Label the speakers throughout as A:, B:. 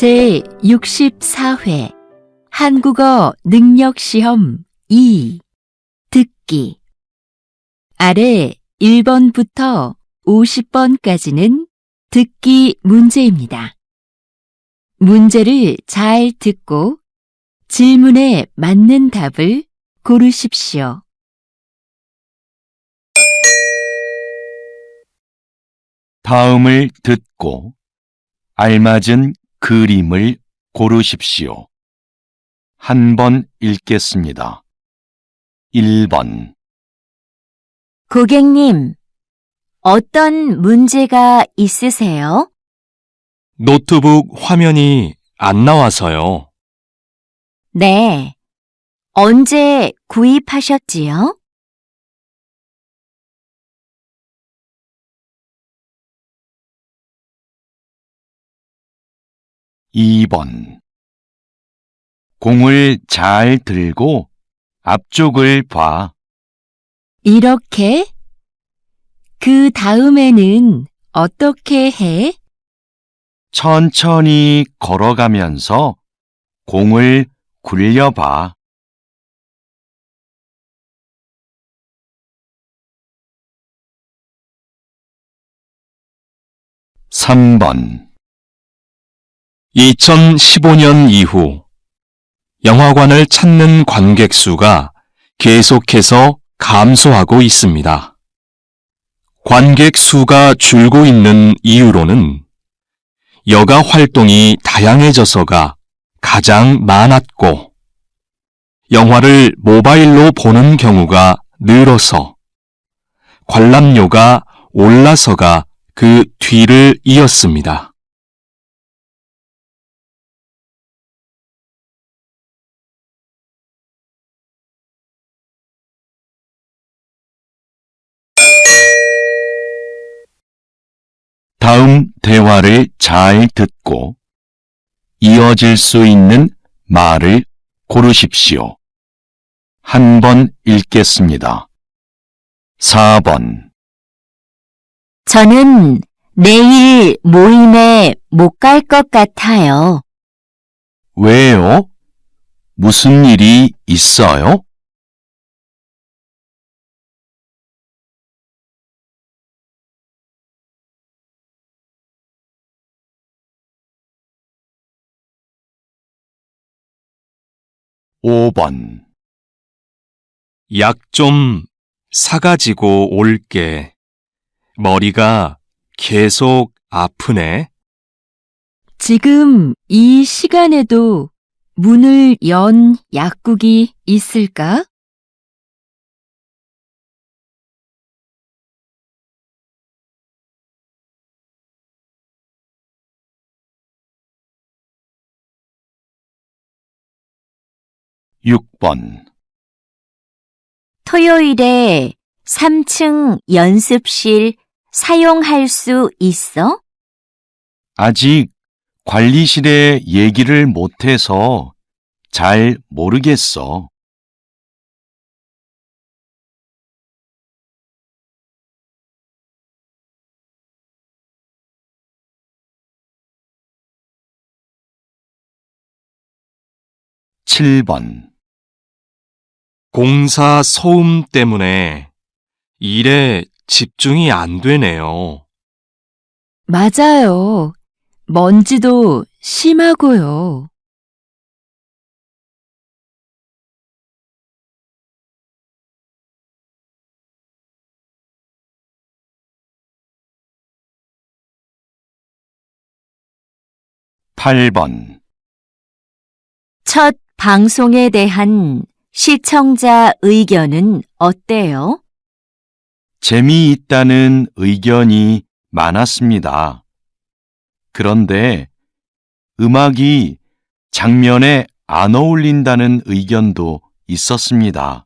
A: 제64회 한국어 능력시험 2 듣기 아래 1번부터 50번까지는 듣기 문제입니다. 문제를 잘 듣고 질문에 맞는 답을 고르십시오.
B: 다음을 듣고 알맞은 그림을 고르십시오. 한 번 읽겠습니다. 1번
A: 고객님, 어떤 문제가 있으세요?
C: 노트북 화면이 안 나와서요.
A: 네. 언제 구입하셨지요?
B: 2번 공을 잘 들고 앞쪽을 봐.
A: 이렇게? 그 다음에는 어떻게 해?
B: 천천히 걸어가면서 공을 굴려봐. 3번
C: 2015년 이후 영화관을 찾는 관객 수가 계속해서 감소하고 있습니다. 관객 수가 줄고 있는 이유로는 여가 활동이 다양해져서가 가장 많았고, 영화를 모바일로 보는 경우가 늘어서, 관람료가 올라서가 그 뒤를 이었습니다.
B: 다음 대화를 잘 듣고 이어질 수 있는 말을 고르십시오. 한 번 읽겠습니다. 4번
A: 저는 내일 모임에 못 갈 것 같아요.
B: 왜요? 무슨 일이 있어요? 5번
C: 약 좀 사가지고 올게. 머리가 계속 아프네.
A: 지금 이 시간에도 문을 연 약국이 있을까?
B: 6번
A: 토요일에 3층 연습실 사용할 수 있어?
B: 아직 관리실에 얘기를 못해서 잘 모르겠어. 7번
C: 공사 소음 때문에 일에 집중이 안 되네요.
A: 맞아요. 먼지도 심하고요.
B: 8번
A: 첫 방송에 대한 시청자 의견은 어때요?
B: 재미있다는 의견이 많았습니다. 그런데 음악이 장면에 안 어울린다는 의견도 있었습니다.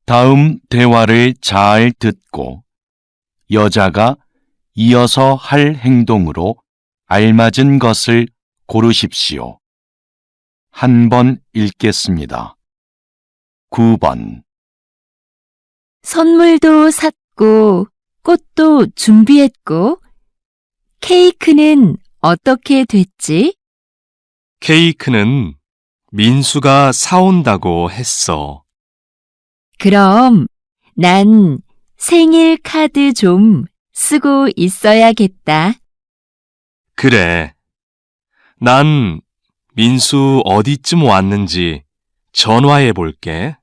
B: 다음 대화를 잘 듣고 여자가 이어서 할 행동으로 알맞은 것을 고르십시오. 한 번 읽겠습니다. 9번.
A: 선물도 샀고, 꽃도 준비했고, 케이크는 어떻게 됐지?
C: 케이크는 민수가 사온다고 했어.
A: 그럼 난 생일 카드 좀 쓰고 있어야겠다.
C: 그래. 난 민수 어디쯤 왔는지 전화해 볼게.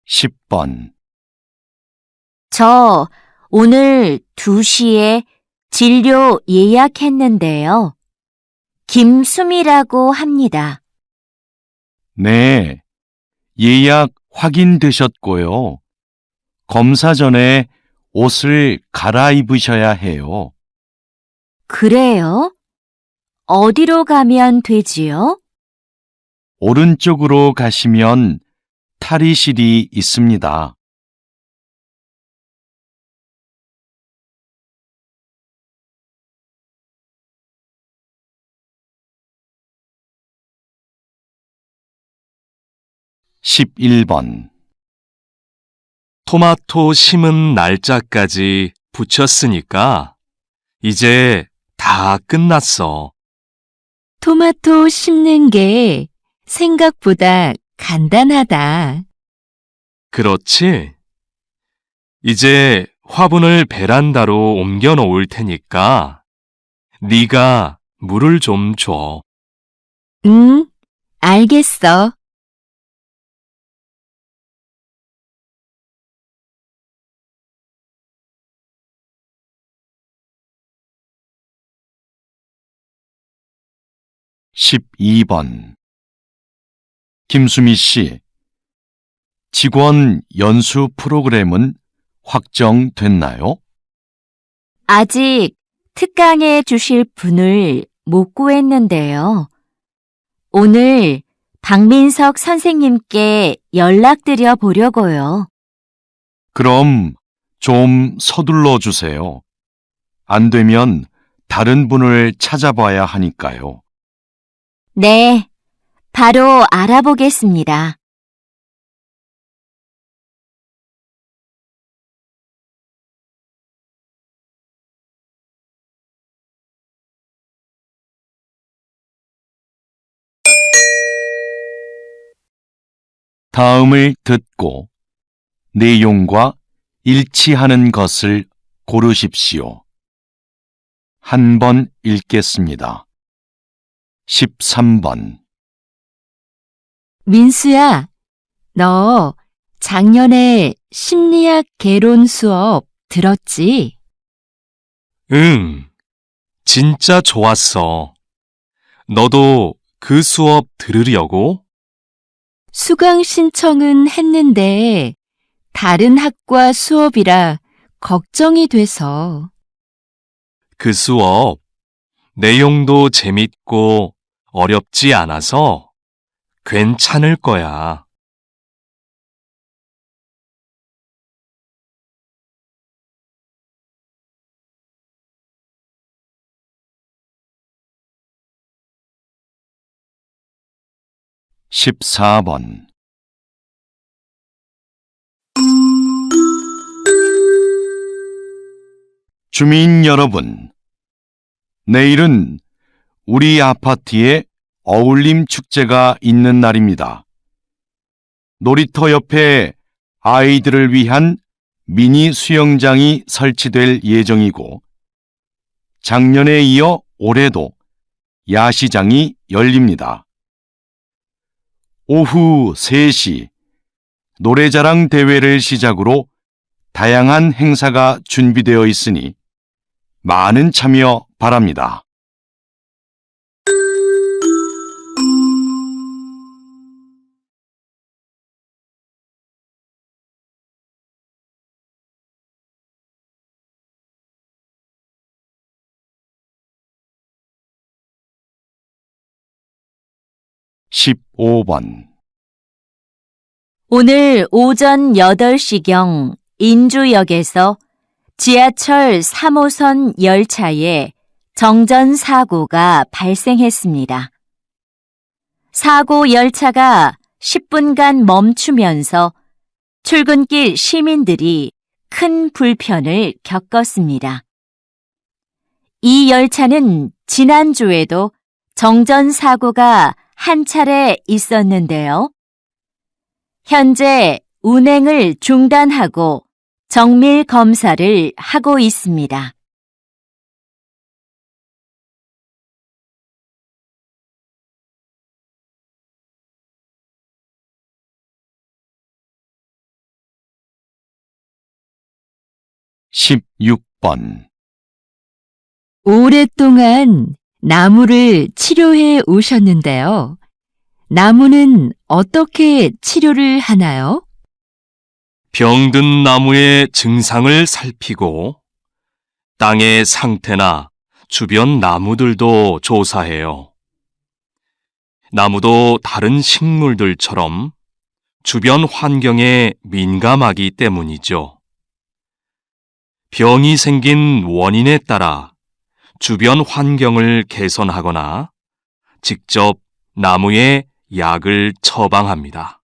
B: 10번.
A: 저 오늘 2시에 진료 예약했는데요. 김수미라고 합니다.
B: 네, 예약 확인되셨고요. 검사 전에 옷을 갈아입으셔야 해요.
A: 그래요? 어디로 가면 되지요?
B: 오른쪽으로 가시면 탈의실이 있습니다. 11번.
C: 토마토 심은 날짜까지 붙였으니까 이제 다 끝났어.
A: 토마토 심는 게 생각보다 간단하다.
C: 그렇지? 이제 화분을 베란다로 옮겨 놓을 테니까 네가 물을 좀 줘.
A: 응, 알겠어.
B: 12번. 김수미 씨, 직원 연수 프로그램은 확정됐나요?
A: 아직 특강해 주실 분을 못 구했는데요. 오늘 박민석 선생님께 연락드려 보려고요.
B: 그럼 좀 서둘러 주세요. 안 되면 다른 분을 찾아봐야 하니까요.
A: 네, 바로 알아보겠습니다.
B: '다음을 듣고 내용과 일치하는 것을 고르십시오. 한 번 읽겠습니다. 13번.
A: 민수야, 너 작년에 심리학 개론 수업 들었지?
C: 응, 진짜 좋았어. 너도 그 수업 들으려고?
A: 수강 신청은 했는데 다른 학과 수업이라 걱정이 돼서.
C: 그 수업 내용도 재밌고 어렵지 않아서 괜찮을 거야.
B: 14번. 주민 여러분, 내일은 우리 아파트에 어울림 축제가 있는 날입니다. 놀이터 옆에 아이들을 위한 미니 수영장이 설치될 예정이고, 작년에 이어 올해도 야시장이 열립니다. 오후 3시 노래자랑 대회를 시작으로 다양한 행사가 준비되어 있으니 많은 참여 바랍니다. 15번.
A: 오늘 오전 8시경 인주역에서 지하철 3호선 열차에 정전 사고가 발생했습니다. 사고 열차가 10분간 멈추면서 출근길 시민들이 큰 불편을 겪었습니다. 이 열차는 지난주에도 정전 사고가 한 차례 있었는데요. 현재 운행을 중단하고 정밀 검사를 하고 있습니다.
B: 십육 번.
A: 오랫동안 나무를 치료해 오셨는데요. 나무는 어떻게 치료를 하나요?
C: 병든 나무의 증상을 살피고 땅의 상태나 주변 나무들도 조사해요. 나무도 다른 식물들처럼 주변 환경에 민감하기 때문이죠. 병이 생긴 원인에 따라 주변 환경을 개선하거나 직접 나무에 약을 처방합니다.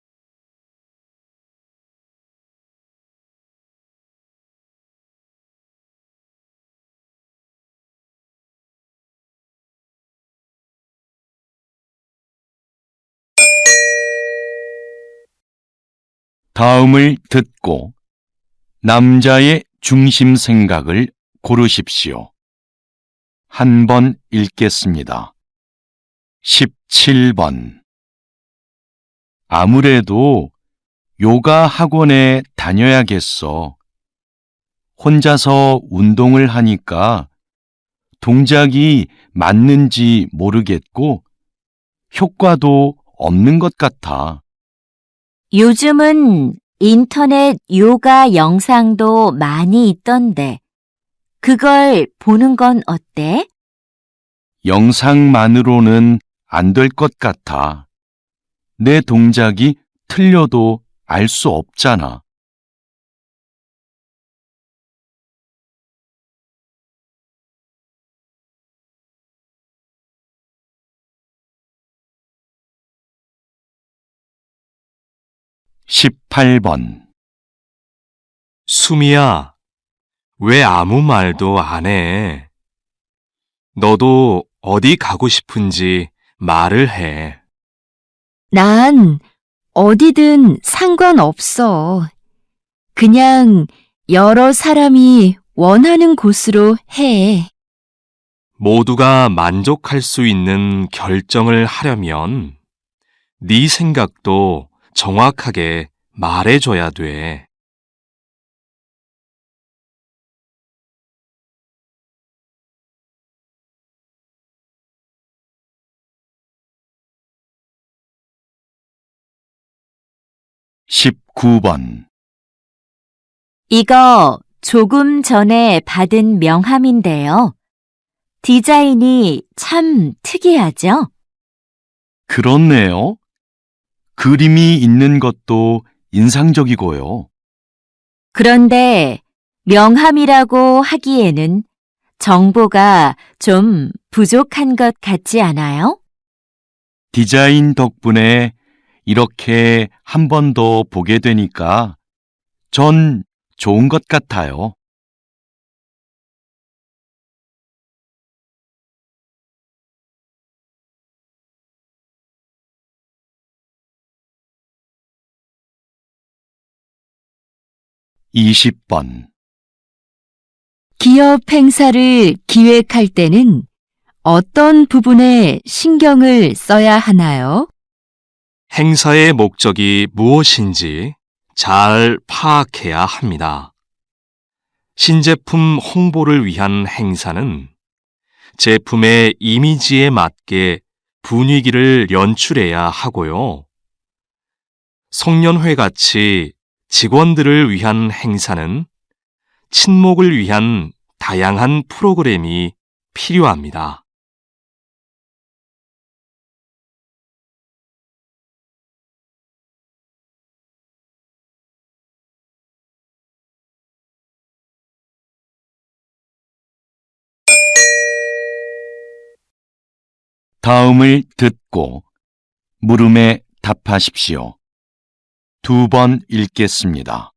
B: 다음을 듣고 남자의 중심 생각을 고르십시오. 한 번 읽겠습니다. 17번. 아무래도 요가 학원에 다녀야겠어. 혼자서 운동을 하니까 동작이 맞는지 모르겠고 효과도 없는 것 같아.
A: 요즘은 인터넷 요가 영상도 많이 있던데, 그걸 보는 건 어때?
B: 영상만으로는 안 될 것 같아. 내 동작이 틀려도 알 수 없잖아. 십팔 번.
C: 수미야, 왜 아무 말도 안 해? 너도 어디 가고 싶은지 말을 해.
A: 난 어디든 상관없어. 그냥 여러 사람이 원하는 곳으로 해.
C: 모두가 만족할 수 있는 결정을 하려면 네 생각도 정확하게 말해줘야 돼.
B: 십구 번.
A: 이거 조금 전에 받은 명함인데요. 디자인이 참 특이하죠?
B: 그렇네요. 그림이 있는 것도 인상적이고요.
A: 그런데 명함이라고 하기에는 정보가 좀 부족한 것 같지 않아요?
B: 디자인 덕분에 이렇게 한 번 더 보게 되니까 전 좋은 것 같아요. 이십 번.
A: 기업 행사를 기획할 때는 어떤 부분에 신경을 써야 하나요?
C: 행사의 목적이 무엇인지 잘 파악해야 합니다. 신제품 홍보를 위한 행사는 제품의 이미지에 맞게 분위기를 연출해야 하고요. 송년회 같이 직원들을 위한 행사는 친목을 위한 다양한 프로그램이 필요합니다.
B: 다음을 듣고 물음에 답하십시오. 2번 읽겠습니다.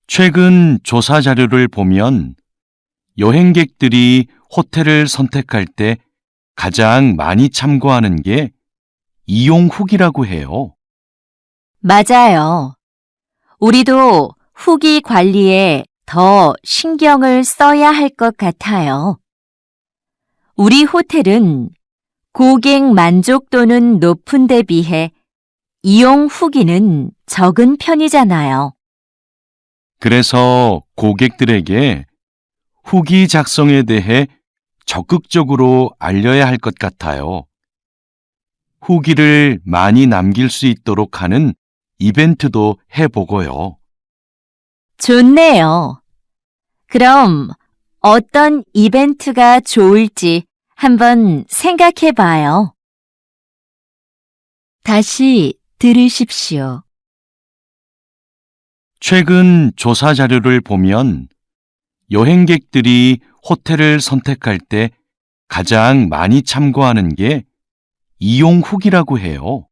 B: 최근 조사 자료를 보면 여행객들이 호텔을 선택할 때 가장 많이 참고하는 게 이용 후기라고 해요.
A: 맞아요. 우리도 후기 관리에 더 신경을 써야 할 것 같아요. 우리 호텔은 고객 만족도는 높은 데 비해 이용 후기는 적은 편이잖아요.
B: 그래서 고객들에게 후기 작성에 대해 적극적으로 알려야 할 것 같아요. 후기를 많이 남길 수 있도록 하는 이벤트도 해보고요.
A: 좋네요. 그럼 어떤 이벤트가 좋을지 한번 생각해 봐요. 다시 들으십시오.
B: 최근 조사 자료를 보면 여행객들이 호텔을 선택할 때 가장 많이 참고하는 게 이용 후기라고 해요.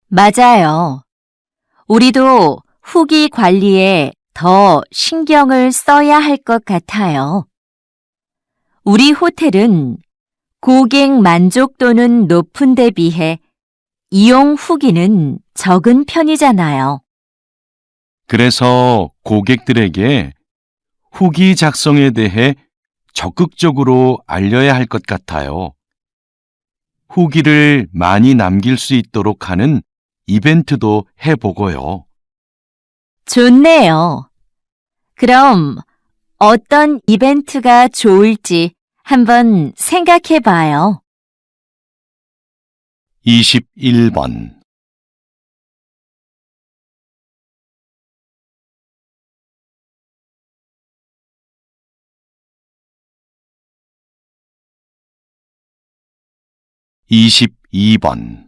A: 맞아요. 우리도 후기 관리에 더 신경을 써야 할 것 같아요. 우리 호텔은 고객 만족도는 높은 데 비해 이용 후기는 적은 편이잖아요.
B: 그래서 고객들에게 후기 작성에 대해 적극적으로 알려야 할 것 같아요. 후기를 많이 남길 수 있도록 하는 이벤트도 해보고요.
A: 좋네요. 그럼 어떤 이벤트가 좋을지 한번 생각해 봐요.
B: 21번. (22번)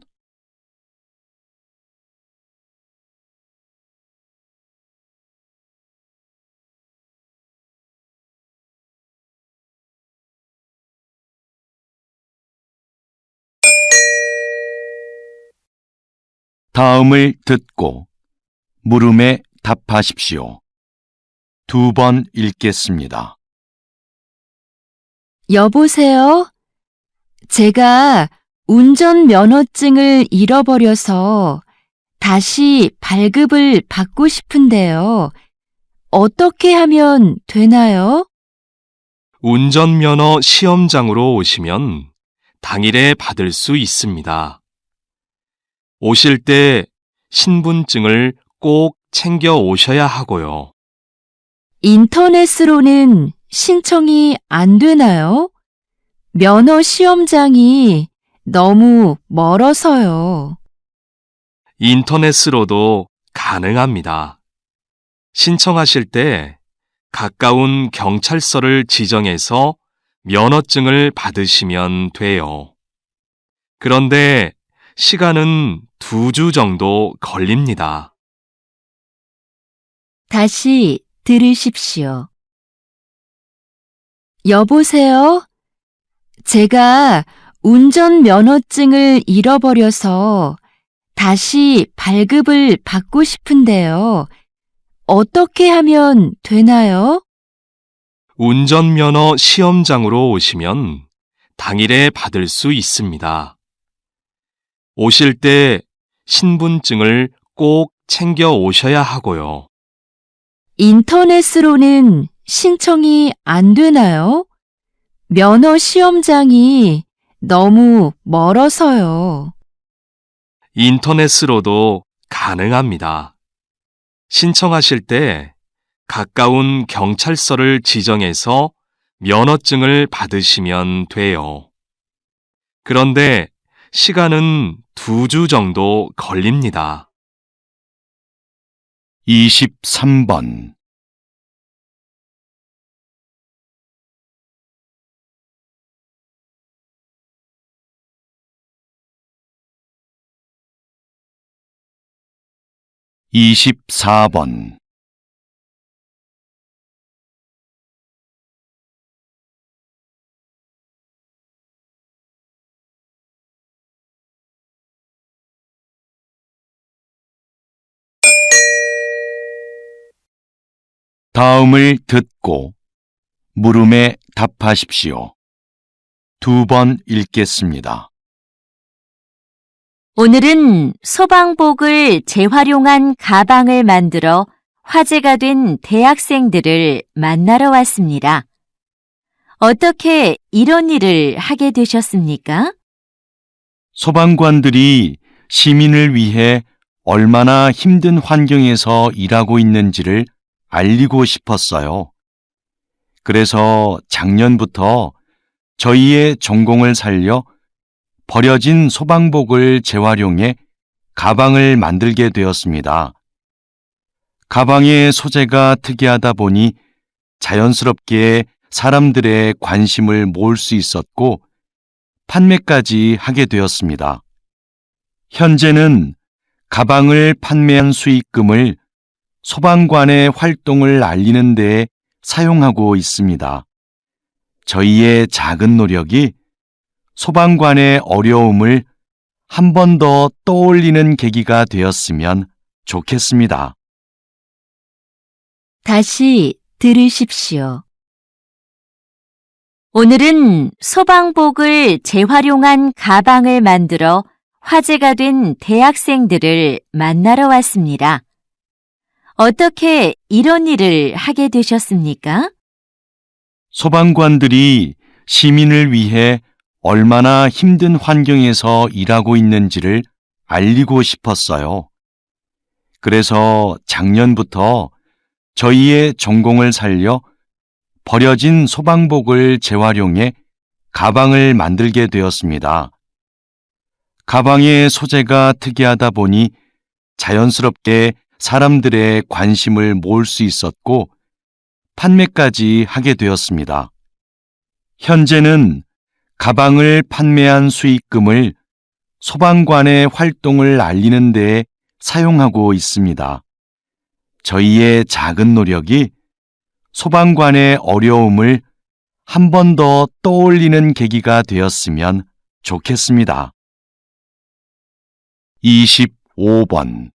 B: 다음을 듣고 물음에 답하십시오. 2번 읽겠습니다.
A: 여보세요? 제가 운전면허증을 잃어버려서 다시 발급을 받고 싶은데요. 어떻게 하면 되나요?
C: 운전면허 시험장으로 오시면 당일에 받을 수 있습니다. 오실 때 신분증을 꼭 챙겨 오셔야 하고요.
A: 인터넷으로는 신청이 안 되나요? 면허 시험장이 너무 멀어서요.
C: 인터넷으로도 가능합니다. 신청하실 때 가까운 경찰서를 지정해서 면허증을 받으시면 돼요. 그런데 시간은 2주 정도 걸립니다.
A: 다시 들으십시오. 여보세요? 제가 운전면허증을 잃어버려서 다시 발급을 받고 싶은데요. 어떻게 하면 되나요?
C: 운전면허 시험장으로 오시면 당일에 받을 수 있습니다. 오실 때 신분증을 꼭 챙겨 오셔야 하고요.
A: 인터넷으로는 신청이 안 되나요? 면허 시험장이 너무 멀어서요.
C: 인터넷으로도 가능합니다. 신청하실 때 가까운 경찰서를 지정해서 면허증을 받으시면 돼요. 그런데 시간은 2주 정도 걸립니다.
B: 23번. (24번) 다음을 듣고 물음에 답하십시오. 2번 읽겠습니다.
A: 오늘은 소방복을 재활용한 가방을 만들어 화제가 된 대학생들을 만나러 왔습니다. 어떻게 이런 일을 하게 되셨습니까?
B: 소방관들이 시민을 위해 얼마나 힘든 환경에서 일하고 있는지를 알리고 싶었어요. 그래서 작년부터 저희의 전공을 살려 버려진 소방복을 재활용해 가방을 만들게 되었습니다. 가방의 소재가 특이하다 보니 자연스럽게 사람들의 관심을 모을 수 있었고 판매까지 하게 되었습니다. 현재는 가방을 판매한 수익금을 소방관의 활동을 알리는 데 사용하고 있습니다. 저희의 작은 노력이 소방관의 어려움을 한 번 더 떠올리는 계기가 되었으면 좋겠습니다.
A: 다시 들으십시오. 오늘은 소방복을 재활용한 가방을 만들어 화제가 된 대학생들을 만나러 왔습니다. 어떻게 이런 일을 하게 되셨습니까?
B: 소방관들이 시민을 위해 얼마나 힘든 환경에서 일하고 있는지를 알리고 싶었어요. 그래서 작년부터 저희의 전공을 살려 버려진 소방복을 재활용해 가방을 만들게 되었습니다. 가방의 소재가 특이하다 보니 자연스럽게 사람들의 관심을 모을 수 있었고 판매까지 하게 되었습니다. 현재는 가방을 판매한 수익금을 소방관의 활동을 알리는 데 사용하고 있습니다. 저희의 작은 노력이 소방관의 어려움을 한 번 더 떠올리는 계기가 되었으면 좋겠습니다. 25번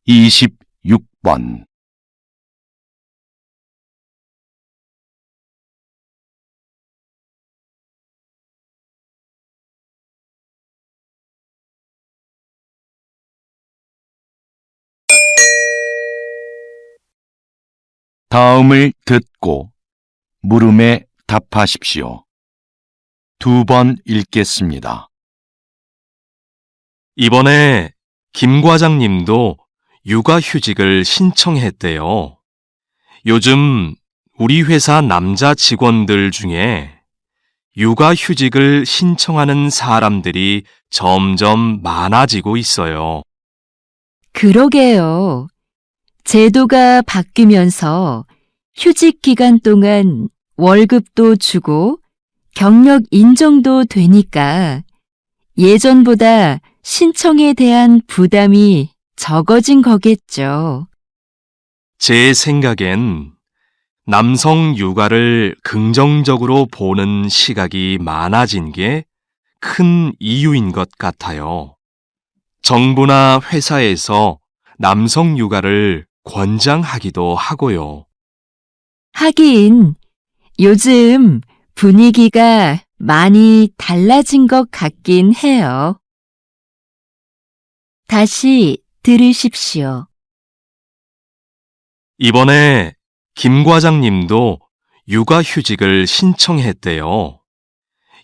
B: (26번) 다음을 듣고 물음에 답하십시오. 2번 읽겠습니다.
C: 이번에 김 과장님도 육아휴직을 신청했대요. 요즘 우리 회사 남자 직원들 중에 육아휴직을 신청하는 사람들이 점점 많아지고 있어요.
A: 그러게요. 제도가 바뀌면서 휴직 기간 동안 월급도 주고 경력 인정도 되니까 예전보다 신청에 대한 부담이 적어진 거겠죠.
C: 제 생각엔 남성 육아를 긍정적으로 보는 시각이 많아진 게 큰 이유인 것 같아요. 정부나 회사에서 남성 육아를 권장하기도 하고요.
A: 하긴 요즘 분위기가 많이 달라진 것 같긴 해요. 다시 들으십시오.
C: 이번에 김 과장님도 육아휴직을 신청했대요.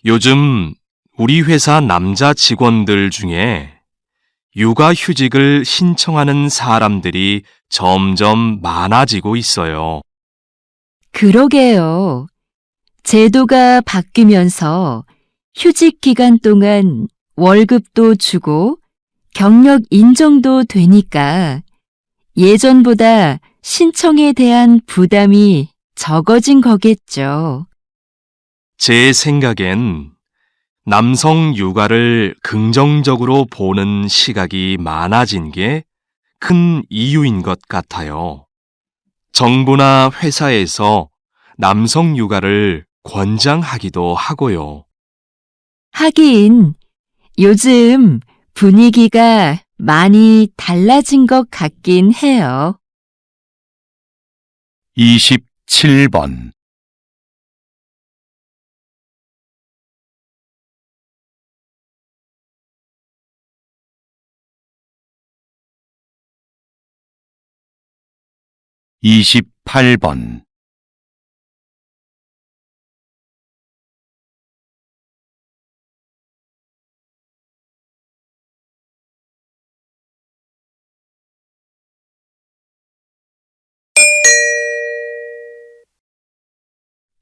C: 요즘 우리 회사 남자 직원들 중에 육아휴직을 신청하는 사람들이 점점 많아지고 있어요.
A: 그러게요. 제도가 바뀌면서 휴직 기간 동안 월급도 주고 경력 인정도 되니까 예전보다 신청에 대한 부담이 적어진 거겠죠.
C: 제 생각엔 남성 육아를 긍정적으로 보는 시각이 많아진 게 큰 이유인 것 같아요. 정부나 회사에서 남성 육아를 권장하기도 하고요.
A: 하긴, 요즘 분위기가 많이 달라진 것 같긴 해요.
B: 27번. 28번.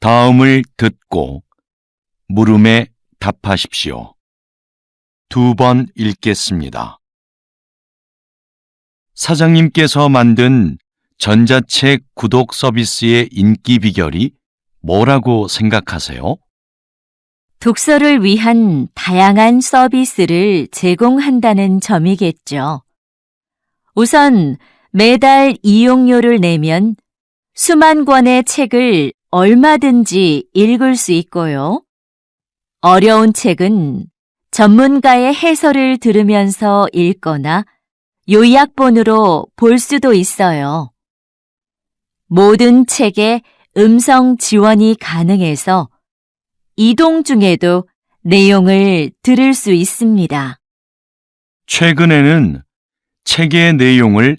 B: '다음을 듣고 물음에 답하십시오. 2번 읽겠습니다. 사장님께서 만든 전자책 구독 서비스의 인기 비결이 뭐라고 생각하세요?
A: 독서를 위한 다양한 서비스를 제공한다는 점이겠죠. 우선 매달 이용료를 내면 수만 권의 책을 얼마든지 읽을 수 있고요. 어려운 책은 전문가의 해설을 들으면서 읽거나 요약본으로 볼 수도 있어요. 모든 책에 음성 지원이 가능해서 이동 중에도 내용을 들을 수 있습니다.
B: 최근에는 책의 내용을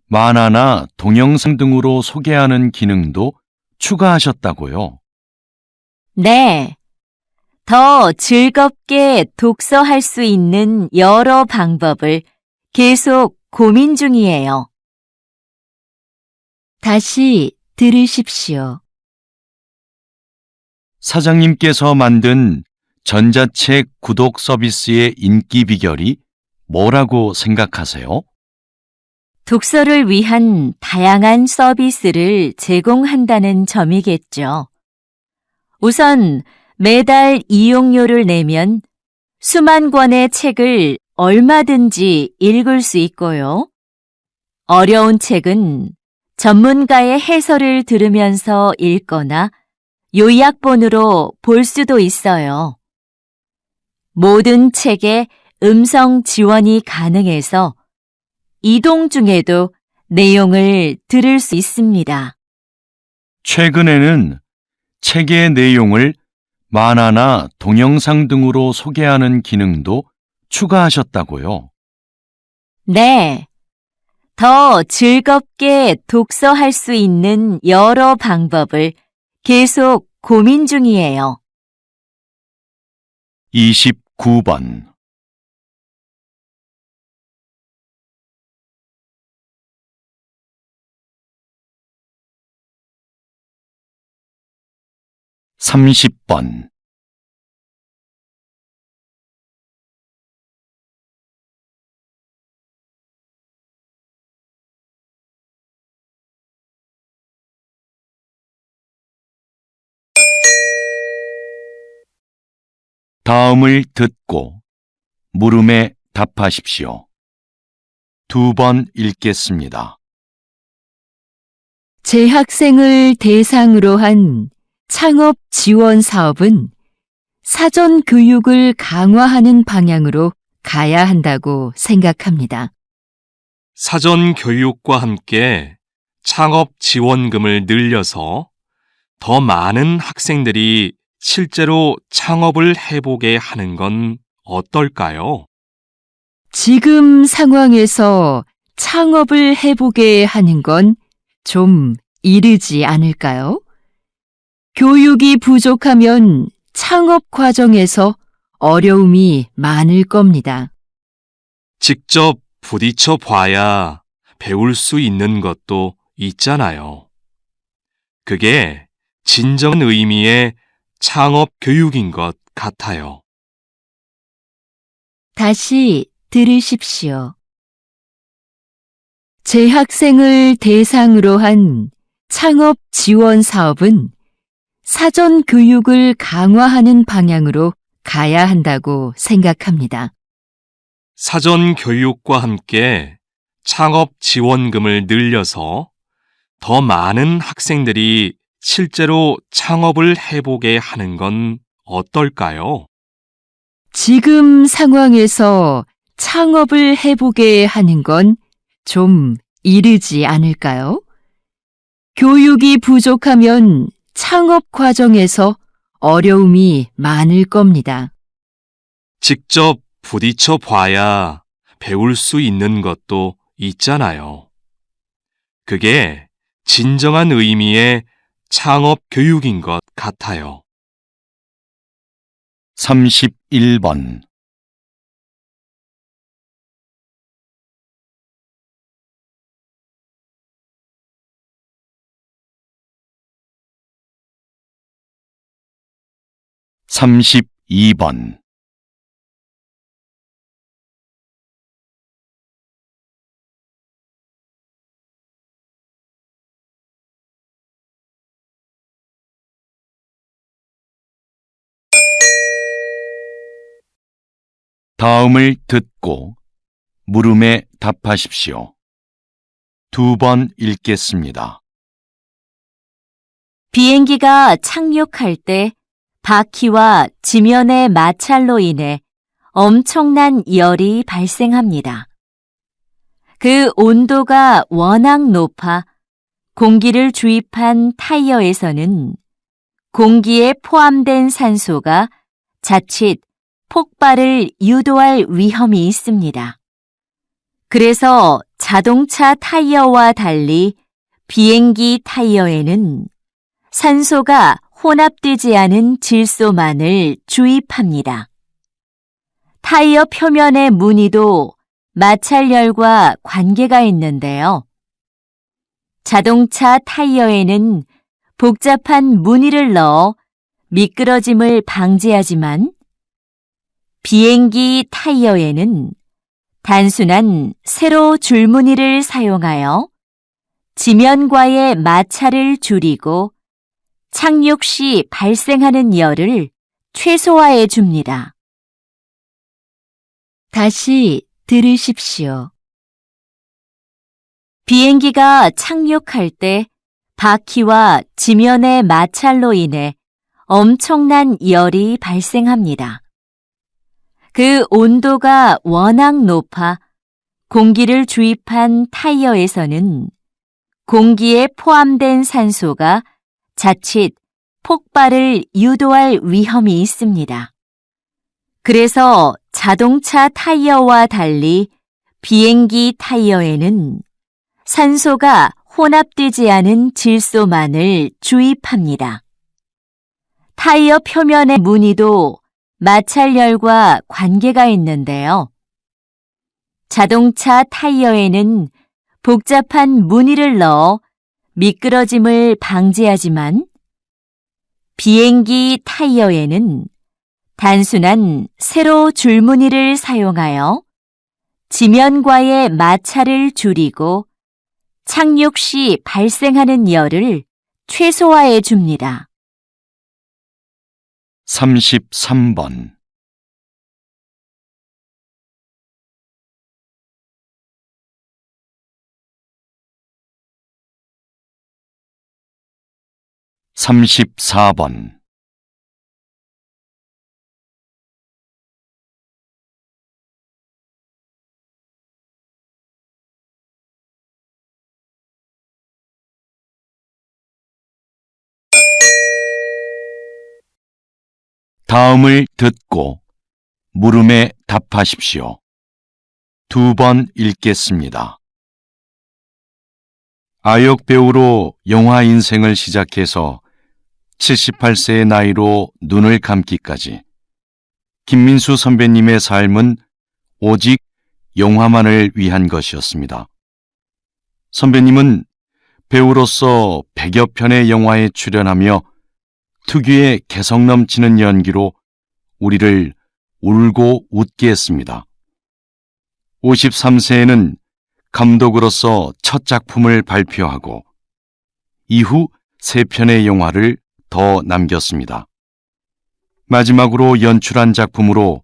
B: 만화나 동영상 등으로 소개하는 기능도 추가하셨다고요.
A: 네. 더 즐겁게 독서할 수 있는 여러 방법을 계속 고민 중이에요. 다시 들으십시오.
B: 사장님께서 만든 전자책 구독 서비스의 인기 비결이 뭐라고 생각하세요?
A: 독서를 위한 다양한 서비스를 제공한다는 점이겠죠. 우선 매달 이용료를 내면 수만 권의 책을 얼마든지 읽을 수 있고요. 어려운 책은 전문가의 해설을 들으면서 읽거나 요약본으로 볼 수도 있어요. 모든 책에 음성 지원이 가능해서 이동 중에도 내용을 들을 수 있습니다.
B: 최근에는 책의 내용을 만화나 동영상 등으로 소개하는 기능도 추가하셨다고요.
A: 네. 더 즐겁게 독서할 수 있는 여러 방법을 계속 고민 중이에요.
B: 29번. 30번. '다음을 듣고 물음에 답하십시오. 2번 읽겠습니다.
A: 재학생을 대상으로 한 창업 지원 사업은 사전 교육을 강화하는 방향으로 가야 한다고 생각합니다.
C: 사전 교육과 함께 창업 지원금을 늘려서 더 많은 학생들이 실제로 창업을 해보게 하는 건 어떨까요?
A: 지금 상황에서 창업을 해보게 하는 건 좀 이르지 않을까요? 교육이 부족하면 창업 과정에서 어려움이 많을 겁니다.
C: 직접 부딪혀 봐야 배울 수 있는 것도 있잖아요. 그게 진정한 의미의 창업 교육인 것 같아요.
A: 다시 들으십시오. 재학생을 대상으로 한 창업 지원 사업은 사전 교육을 강화하는 방향으로 가야 한다고 생각합니다.
C: 사전 교육과 함께 창업 지원금을 늘려서 더 많은 학생들이 실제로 창업을 해보게 하는 건 어떨까요?
A: 지금 상황에서 창업을 해보게 하는 건 좀 이르지 않을까요? 교육이 부족하면 창업 과정에서 어려움이 많을 겁니다.
C: 직접 부딪혀 봐야 배울 수 있는 것도 있잖아요. 그게 진정한 의미의 창업 교육인 것 같아요.
B: 31번. 삼십이 번. 다음을 듣고 물음에 답하십시오. 2번 읽겠습니다.
A: 비행기가 착륙할 때 바퀴와 지면의 마찰로 인해 엄청난 열이 발생합니다. 그 온도가 워낙 높아 공기를 주입한 타이어에서는 공기에 포함된 산소가 자칫 폭발을 유도할 위험이 있습니다. 그래서 자동차 타이어와 달리 비행기 타이어에는 산소가 혼합되지 않은 질소만을 주입합니다. 타이어 표면의 무늬도 마찰열과 관계가 있는데요. 자동차 타이어에는 복잡한 무늬를 넣어 미끄러짐을 방지하지만 비행기 타이어에는 단순한 세로 줄무늬를 사용하여 지면과의 마찰을 줄이고 착륙 시 발생하는 열을 최소화해 줍니다. 다시 들으십시오. 비행기가 착륙할 때 바퀴와 지면의 마찰로 인해 엄청난 열이 발생합니다. 그 온도가 워낙 높아 공기를 주입한 타이어에서는 공기에 포함된 산소가 자칫 폭발을 유도할 위험이 있습니다. 그래서 자동차 타이어와 달리 비행기 타이어에는 산소가 혼합되지 않은 질소만을 주입합니다. 타이어 표면의 무늬도 마찰열과 관계가 있는데요. 자동차 타이어에는 복잡한 무늬를 넣어 미끄러짐을 방지하지만 비행기 타이어에는 단순한 세로 줄무늬를 사용하여 지면과의 마찰을 줄이고 착륙 시 발생하는 열을 최소화해 줍니다.
B: 33번. 삼십사 번. 다음을 듣고 물음에 답하십시오. 2번 읽겠습니다. 아역 배우로 영화 인생을 시작해서 78세의 나이로 눈을 감기까지 김민수 선배님의 삶은 오직 영화만을 위한 것이었습니다. 선배님은 배우로서 100여 편의 영화에 출연하며 특유의 개성 넘치는 연기로 우리를 울고 웃게 했습니다. 53세에는 감독으로서 첫 작품을 발표하고 이후 3편의 영화를 더 남겼습니다. 마지막으로 연출한 작품으로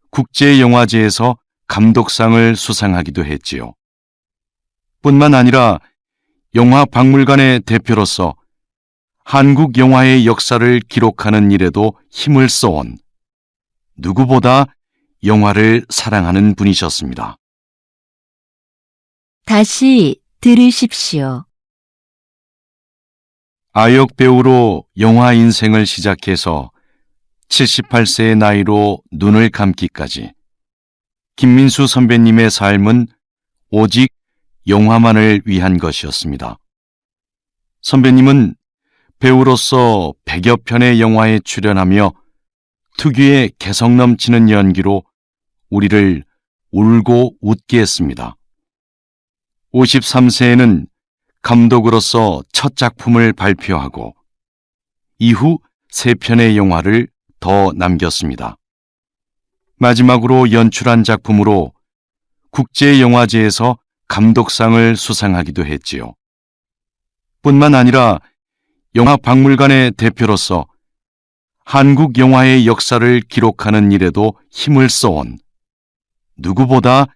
B: 국제영화제에서 감독상을 수상하기도 했지요. 뿐만 아니라 영화박물관의 대표로서 한국 영화의 역사를 기록하는 일에도 힘을 써온 누구보다 영화를 사랑하는 분이셨습니다.
A: 다시 들으십시오.
B: 아역 배우로 영화 인생을 시작해서 78세의 나이로 눈을 감기까지 김민수 선배님의 삶은 오직 영화만을 위한 것이었습니다. 선배님은 배우로서 100여 편의 영화에 출연하며 특유의 개성 넘치는 연기로 우리를 울고 웃게 했습니다. 53세에는 감독으로서 첫 작품을 발표하고 이후 3편의 영화를 더 남겼습니다. 마지막으로 연출한 작품으로 국제영화제에서 감독상을 수상하기도 했지요. 뿐만 아니라 영화박물관의 대표로서 한국 영화의 역사를 기록하는 일에도 힘을 써온 누구보다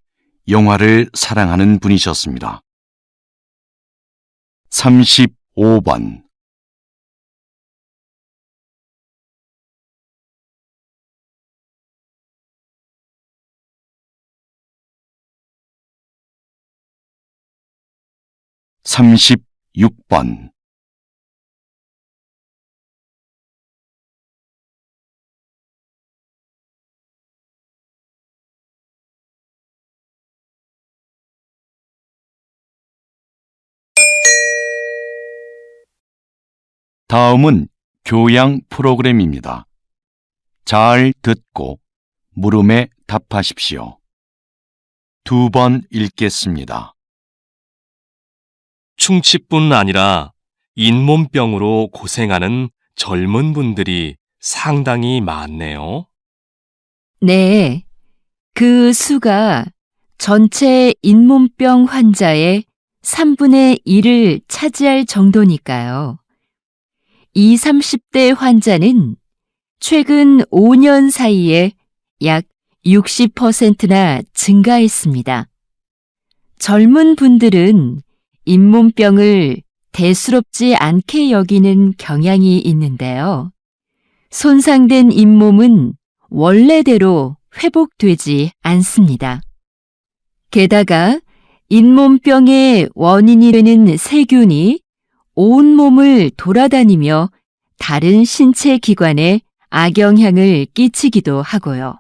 B: 영화를 사랑하는 분이셨습니다. 35번 36번 다음은 교양 프로그램입니다. 잘 듣고 물음에 답하십시오. 2번 읽겠습니다.
C: 충치뿐 아니라 잇몸병으로 고생하는 젊은 분들이 상당히 많네요.
A: 네, 그 수가 전체 잇몸병 환자의 3분의 1을 차지할 정도니까요. 20, 30대 환자는 최근 5년 사이에 약 60%나 증가했습니다. 젊은 분들은 잇몸병을 대수롭지 않게 여기는 경향이 있는데요. 손상된 잇몸은 원래대로 회복되지 않습니다. 게다가 잇몸병의 원인이 되는 세균이 온몸을 돌아다니며 다른 신체 기관에 악영향을 끼치기도 하고요.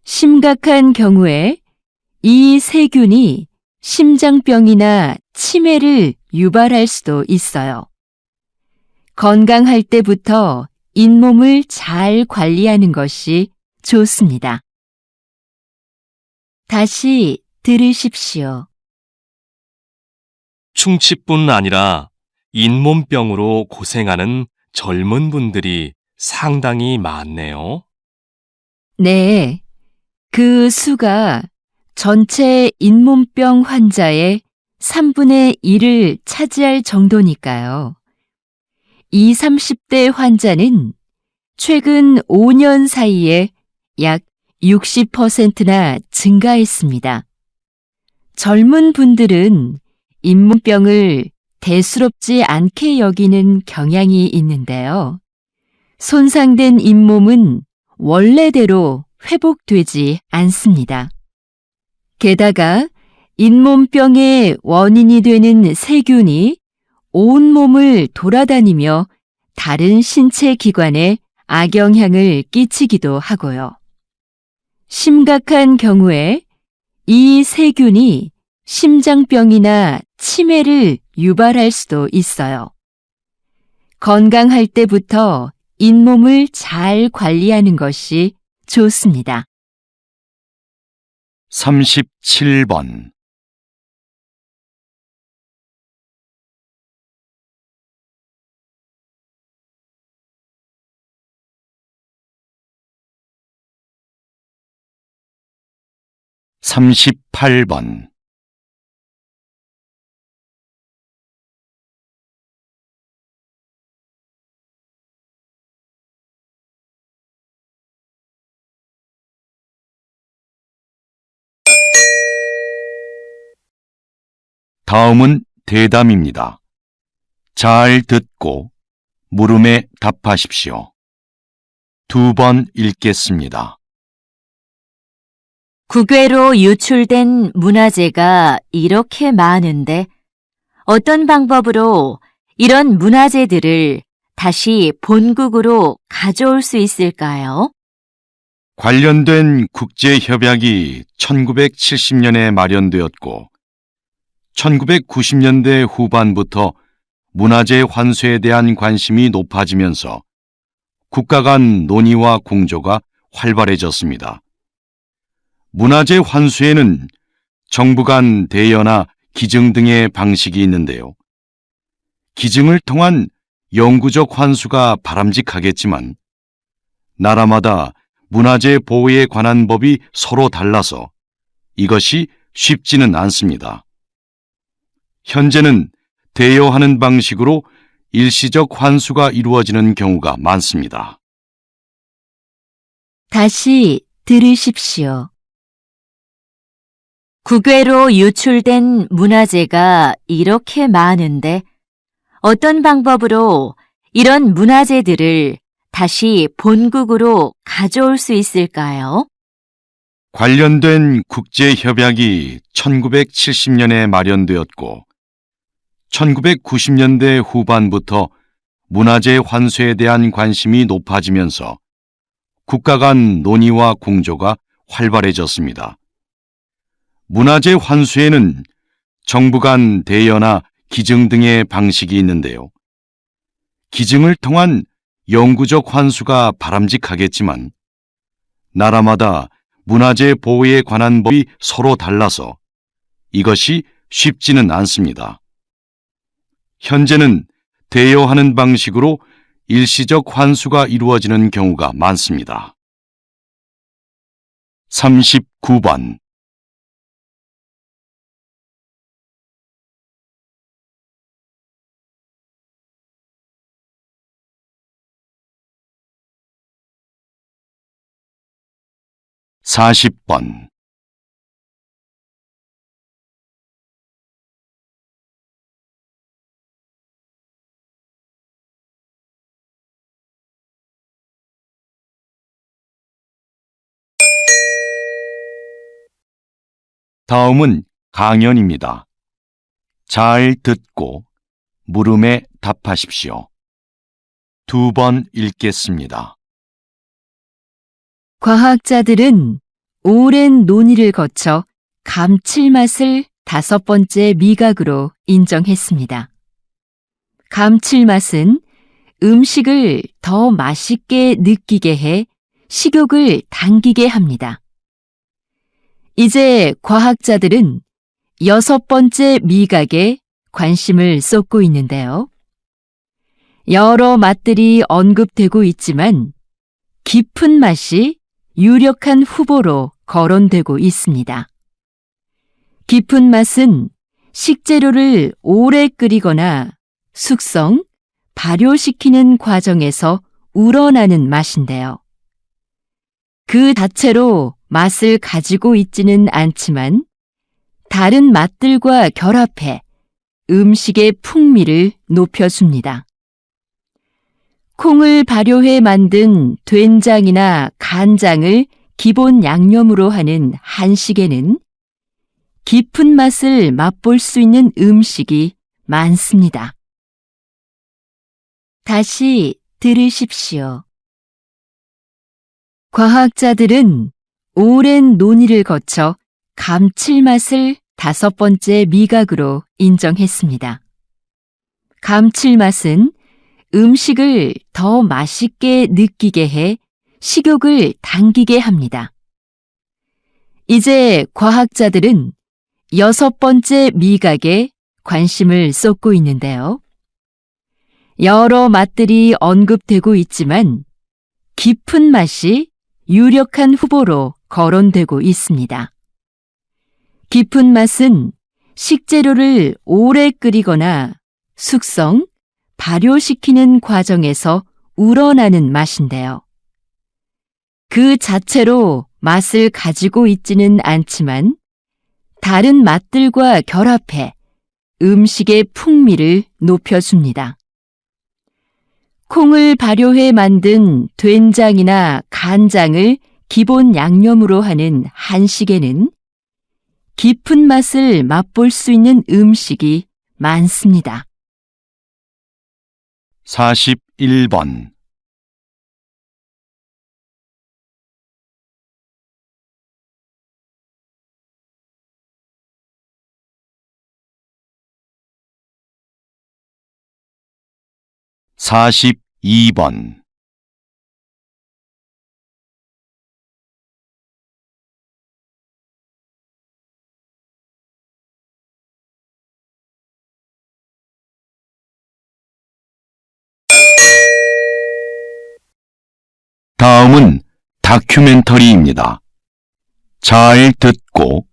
A: 심각한 경우에 이 세균이 심장병이나 치매를 유발할 수도 있어요. 건강할 때부터 잇몸을 잘 관리하는 것이 좋습니다. 다시 들으십시오.
C: 충치뿐 아니라 잇몸병으로 고생하는 젊은 분들이 상당히 많네요.
A: 네, 그 수가 전체 잇몸병 환자의 3분의 1을 차지할 정도니까요. 20, 30대 환자는 최근 5년 사이에 약 60%나 증가했습니다. 젊은 분들은 잇몸병을 대수롭지 않게 여기는 경향이 있는데요. 손상된 잇몸은 원래대로 회복되지 않습니다. 게다가 잇몸병의 원인이 되는 세균이 온몸을 돌아다니며 다른 신체 기관에 악영향을 끼치기도 하고요. 심각한 경우에 이 세균이 심장병이나 치매를 유발할 수도 있어요. 건강할 때부터 잇몸을 잘 관리하는 것이 좋습니다.
B: 37번 38번 다음은 대담입니다. 잘 듣고 물음에 답하십시오. 2번 읽겠습니다.
A: 국외로 유출된 문화재가 이렇게 많은데 어떤 방법으로 이런 문화재들을 다시 본국으로 가져올 수 있을까요?
B: 관련된 국제협약이 1970년에 마련되었고 1990년대 후반부터 문화재 환수에 대한 관심이 높아지면서 국가 간 논의와 공조가 활발해졌습니다. 문화재 환수에는 정부 간 대여나 기증 등의 방식이 있는데요. 기증을 통한 영구적 환수가 바람직하겠지만 나라마다 문화재 보호에 관한 법이 서로 달라서 이것이 쉽지는 않습니다. 현재는 대여하는 방식으로 일시적 환수가 이루어지는 경우가 많습니다.
A: 다시 들으십시오. 국외로 유출된 문화재가 이렇게 많은데 어떤 방법으로 이런 문화재들을 다시 본국으로 가져올 수 있을까요?
B: 관련된 국제협약이 1970년에 마련되었고 1990년대 후반부터 문화재 환수에 대한 관심이 높아지면서 국가 간 논의와 공조가 활발해졌습니다. 문화재 환수에는 정부 간 대여나 기증 등의 방식이 있는데요. 기증을 통한 영구적 환수가 바람직하겠지만 나라마다 문화재 보호에 관한 법이 서로 달라서 이것이 쉽지는 않습니다. 현재는 대여하는 방식으로 일시적 환수가 이루어지는 경우가 많습니다. 39번 (40번) 다음은 강연입니다. 잘 듣고 물음에 답하십시오. 2번 읽겠습니다.
A: 과학자들은 오랜 논의를 거쳐 감칠맛을 5번째 미각으로 인정했습니다. 감칠맛은 음식을 더 맛있게 느끼게 해 식욕을 당기게 합니다. 이제 과학자들은 6번째 미각에 관심을 쏟고 있는데요. 여러 맛들이 언급되고 있지만 깊은 맛이 유력한 후보로 거론되고 있습니다. 깊은 맛은 식재료를 오래 끓이거나 숙성, 발효시키는 과정에서 우러나는 맛인데요. 그 자체로 맛을 가지고 있지는 않지만 다른 맛들과 결합해 음식의 풍미를 높여줍니다. 콩을 발효해 만든 된장이나 간장을 기본 양념으로 하는 한식에는 깊은 맛을 맛볼 수 있는 음식이 많습니다. 다시 들으십시오. 과학자들은 오랜 논의를 거쳐 감칠맛을 5번째 미각으로 인정했습니다. 감칠맛은 음식을 더 맛있게 느끼게 해 식욕을 당기게 합니다. 이제 과학자들은 6번째 미각에 관심을 쏟고 있는데요. 여러 맛들이 언급되고 있지만 깊은 맛이 유력한 후보로 거론되고 있습니다. 깊은 맛은 식재료를 오래 끓이거나 숙성, 발효시키는 과정에서 우러나는 맛인데요. 그 자체로 맛을 가지고 있지는 않지만 다른 맛들과 결합해 음식의 풍미를 높여줍니다. 콩을 발효해 만든 된장이나 간장을 기본 양념으로 하는 한식에는 깊은 맛을 맛볼 수 있는 음식이 많습니다.
B: 41번. (42번) 다음은 다큐멘터리입니다. 잘 듣고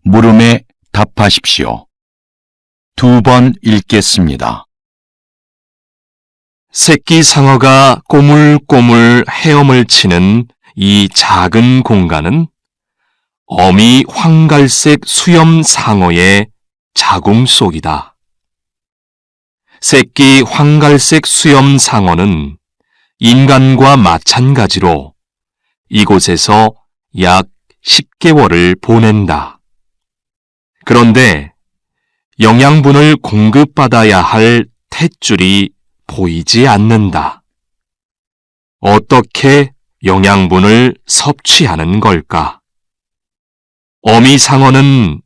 B: 물음에 답하십시오. 2번 읽겠습니다.
C: 새끼 상어가 꼬물꼬물 헤엄을 치는 이 작은 공간은 어미 황갈색 수염 상어의 자궁 속이다. 새끼 황갈색 수염 상어는 인간과 마찬가지로 이곳에서 약 10개월을 보낸다. 그런데 영양분을 공급받아야 할 탯줄이 보이지 않는다. 어떻게 영양분을 섭취하는 걸까? 어미 상어는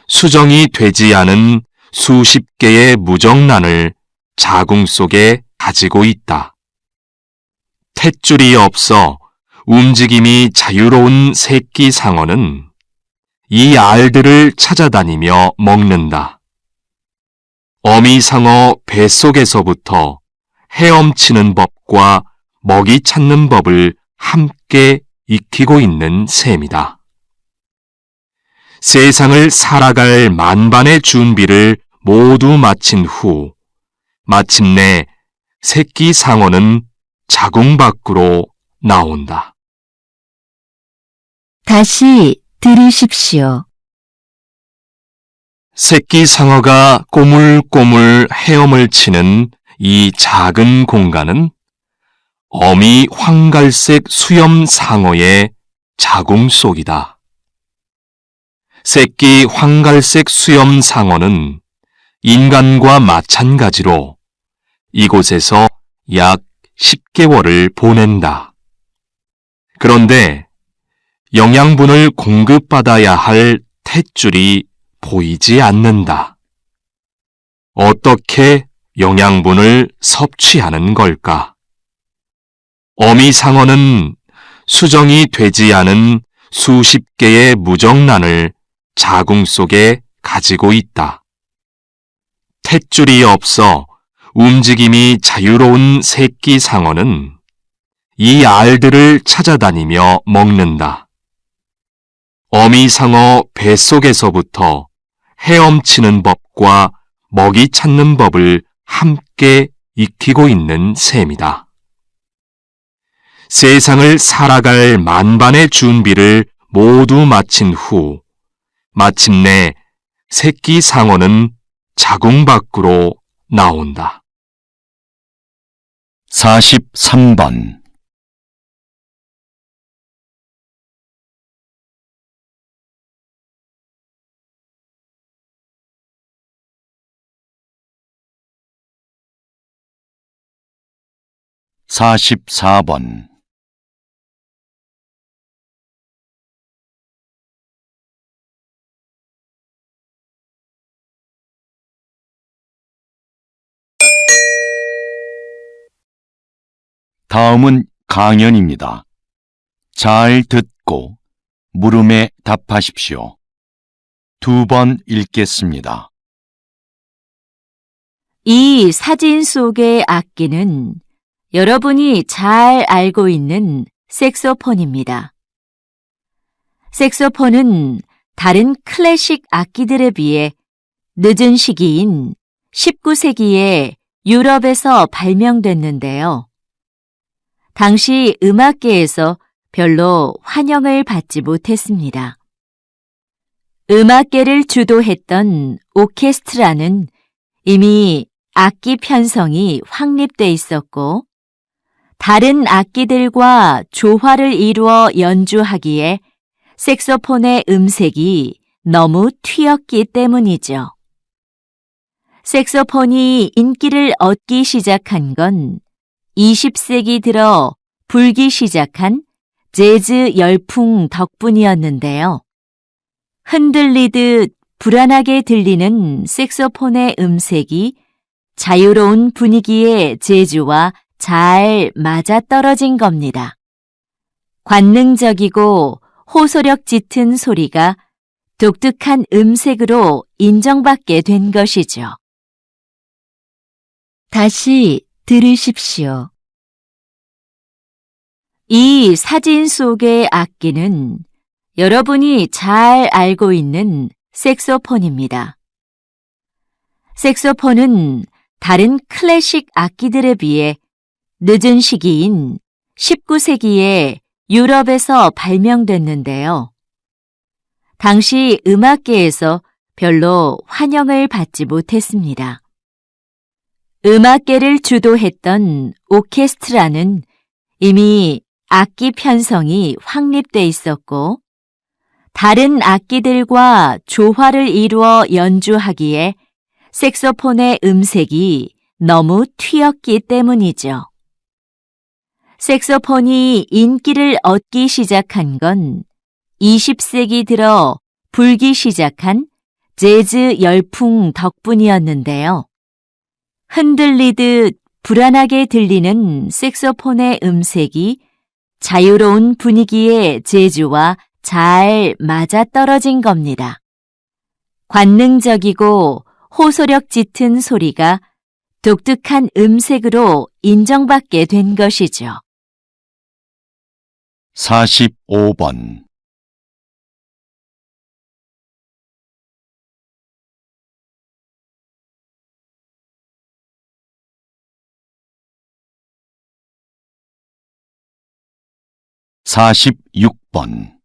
C: 수정이 되지 않은 수십 개의 무정란을 자궁 속에 가지고 있다. 탯줄이 없어 움직임이 자유로운 새끼 상어는 이 알들을 찾아다니며 먹는다. 어미 상어 뱃속에서부터 헤엄치는 법과 먹이 찾는 법을 함께 익히고 있는 셈이다. 세상을 살아갈 만반의 준비를 모두 마친 후 마침내 새끼 상어는 자궁 밖으로 나온다.
A: 다시 들으십시오.
C: 새끼 상어가 꼬물꼬물 헤엄을 치는 이 작은 공간은 어미 황갈색 수염 상어의 자궁 속이다. 새끼 황갈색 수염 상어는 인간과 마찬가지로 이곳에서 약 10개월을 보낸다. 그런데 영양분을 공급받아야 할 탯줄이 보이지 않는다. 어떻게 영양분을 섭취하는 걸까? 어미 상어는 수정이 되지 않은 수십 개의 무정란을 자궁 속에 가지고 있다. 탯줄이 없어 움직임이 자유로운 새끼 상어는 이 알들을 찾아다니며 먹는다. 어미 상어 뱃속에서부터 헤엄치는 법과 먹이 찾는 법을 함께 익히고 있는 셈이다. 세상을 살아갈 만반의 준비를 모두 마친 후 마침내 새끼 상어는 자궁 밖으로 나온다.
B: 43번. (44번) 다음은 강연입니다. 잘 듣고 물음에 답하십시오. 2번 읽겠습니다.
A: 이 사진 속의 악기는 여러분이 잘 알고 있는 색소폰입니다. 색소폰은 다른 클래식 악기들에 비해 늦은 시기인 19세기에 유럽에서 발명됐는데요. 당시 음악계에서 별로 환영을 받지 못했습니다. 음악계를 주도했던 오케스트라는 이미 악기 편성이 확립돼 있었고 다른 악기들과 조화를 이루어 연주하기에 색소폰의 음색이 너무 튀었기 때문이죠. 색소폰이 인기를 얻기 시작한 건 20세기 들어 불기 시작한 재즈 열풍 덕분이었는데요. 흔들리듯 불안하게 들리는 색소폰의 음색이 자유로운 분위기의 재즈와 잘 맞아떨어진 겁니다. 관능적이고 호소력 짙은 소리가 독특한 음색으로 인정받게 된 것이죠. 다시 들으십시오. 이 사진 속의 악기는 여러분이 잘 알고 있는 색소폰입니다. 색소폰은 다른 클래식 악기들에 비해 늦은 시기인 19세기에 유럽에서 발명됐는데요. 당시 음악계에서 별로 환영을 받지 못했습니다. 음악계를 주도했던 오케스트라는 이미 악기 편성이 확립돼 있었고 다른 악기들과 조화를 이루어 연주하기에 색소폰의 음색이 너무 튀었기 때문이죠. 색소폰이 인기를 얻기 시작한 건 20세기 들어 불기 시작한 재즈 열풍 덕분이었는데요. 흔들리듯 불안하게 들리는 색소폰의 음색이 자유로운 분위기의 재즈와 잘 맞아떨어진 겁니다. 관능적이고 호소력 짙은 소리가 독특한 음색으로 인정받게 된 것이죠.
B: 45번. (46번)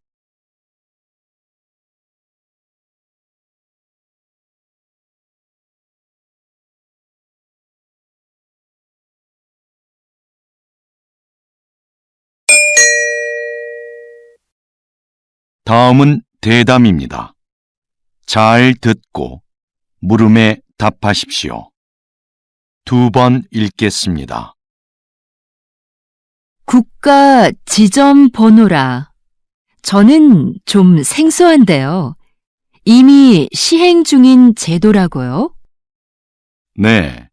B: 다음은 대담입니다. 잘 듣고 물음에 답하십시오. 2번 읽겠습니다.
A: 국가 지점 번호라. 저는 좀 생소한데요. 이미 시행 중인 제도라고요?
B: 네.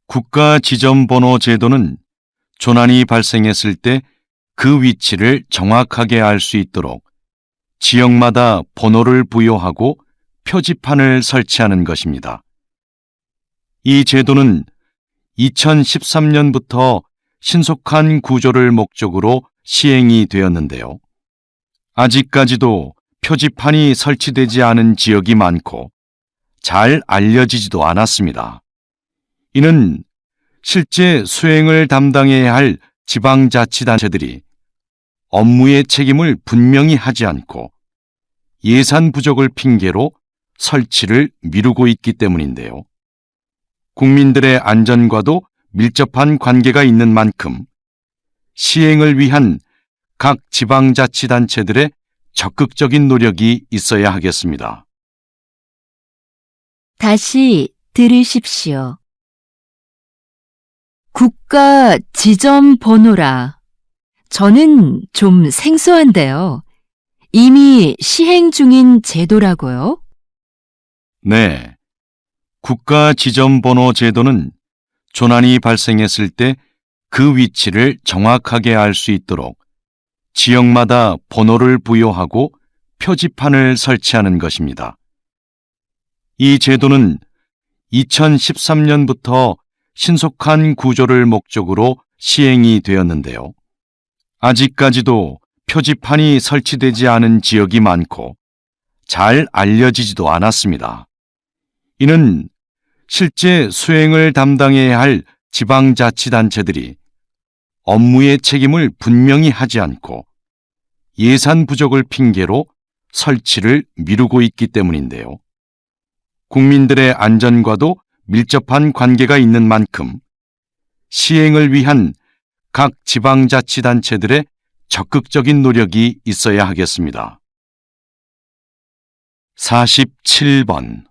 B: 국가 지점번호 제도는 조난이 발생했을 때 그 위치를 정확하게 알 수 있도록 지역마다 번호를 부여하고 표지판을 설치하는 것입니다. 이 제도는 2013년부터 신속한 구조를 목적으로 시행이 되었는데요. 아직까지도 표지판이 설치되지 않은 지역이 많고 잘 알려지지도 않았습니다. 이는 실제 수행을 담당해야 할 지방자치단체들이 업무의 책임을 분명히 하지 않고 예산 부족을 핑계로 설치를 미루고 있기 때문인데요. 국민들의 안전과도 밀접한 관계가 있는 만큼 시행을 위한 각 지방자치단체들의 적극적인 노력이 있어야 하겠습니다.
A: 다시 들으십시오. 국가 지점 번호라. 저는 좀 생소한데요. 이미 시행 중인 제도라고요?
B: 네. 국가 지점번호 제도는 조난이 발생했을 때 그 위치를 정확하게 알 수 있도록 지역마다 번호를 부여하고 표지판을 설치하는 것입니다. 이 제도는 2013년부터 신속한 구조를 목적으로 시행이 되었는데요. 아직까지도 표지판이 설치되지 않은 지역이 많고 잘 알려지지도 않았습니다. 이는 실제 수행을 담당해야 할 지방자치단체들이 업무의 책임을 분명히 하지 않고 예산 부족을 핑계로 설치를 미루고 있기 때문인데요. 국민들의 안전과도 밀접한 관계가 있는 만큼 시행을 위한 각 지방자치단체들의 적극적인 노력이 있어야 하겠습니다. 47번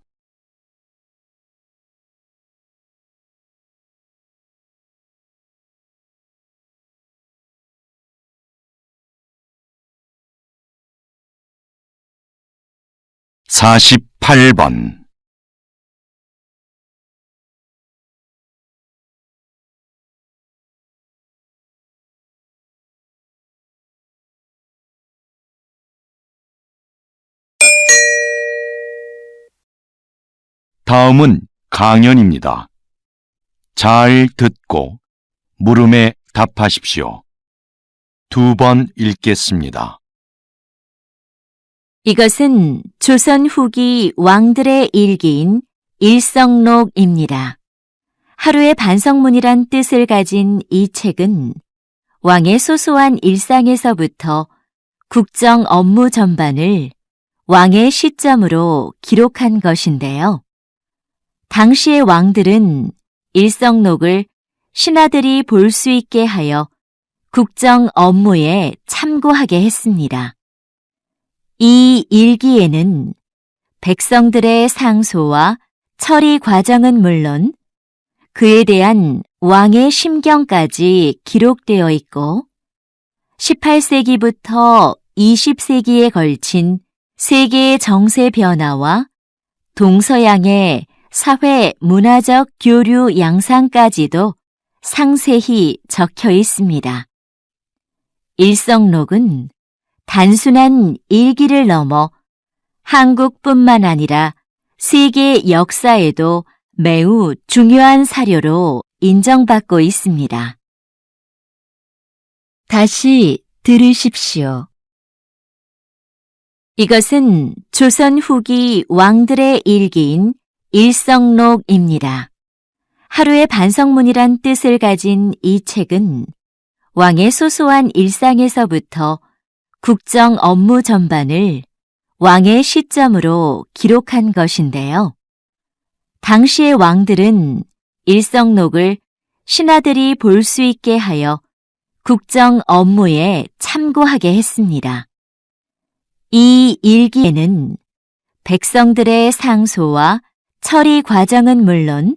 B: 48번 '다음은 강연입니다. 잘 듣고 물음에 답하십시오. 2번 읽겠습니다.
A: 이것은 조선 후기 왕들의 일기인 일성록입니다. 하루의 반성문이란 뜻을 가진 이 책은 왕의 소소한 일상에서부터 국정 업무 전반을 왕의 시점으로 기록한 것인데요. 당시의 왕들은 일성록을 신하들이 볼 수 있게 하여 국정 업무에 참고하게 했습니다. 이 일기에는 백성들의 상소와 처리 과정은 물론 그에 대한 왕의 심경까지 기록되어 있고 18세기부터 20세기에 걸친 세계의 정세 변화와 동서양의 사회 문화적 교류 양상까지도 상세히 적혀 있습니다. 일성록은 단순한 일기를 넘어 한국뿐만 아니라 세계 역사에도 매우 중요한 사료로 인정받고 있습니다. 다시 들으십시오. 이것은 조선 후기 왕들의 일기인 일성록입니다. 하루의 반성문이란 뜻을 가진 이 책은 왕의 소소한 일상에서부터 국정 업무 전반을 왕의 시점으로 기록한 것인데요. 당시의 왕들은 일성록을 신하들이 볼 수 있게 하여 국정 업무에 참고하게 했습니다. 이 일기에는 백성들의 상소와 처리 과정은 물론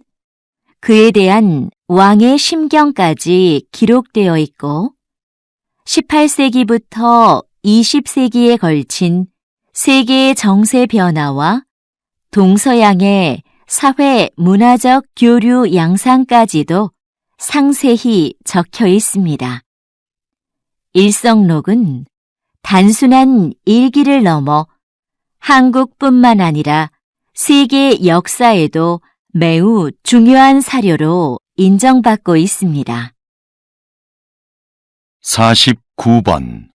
A: 그에 대한 왕의 심경까지 기록되어 있고 18세기부터 20세기에 걸친 세계의 정세 변화와 동서양의 사회 문화적 교류 양상까지도 상세히 적혀 있습니다. 일성록은 단순한 일기를 넘어 한국뿐만 아니라 세계 역사에도 매우 중요한 사료로 인정받고 있습니다.
B: 49번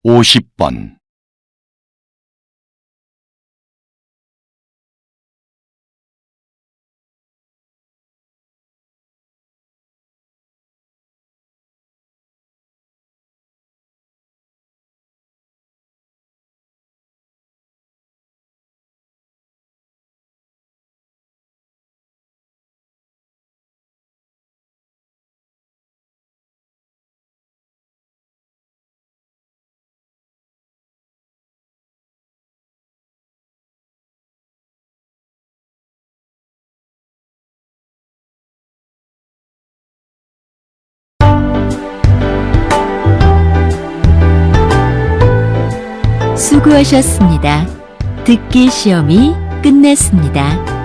B: 50번
A: '수고하셨습니다. 듣기 시험이 끝났습니다.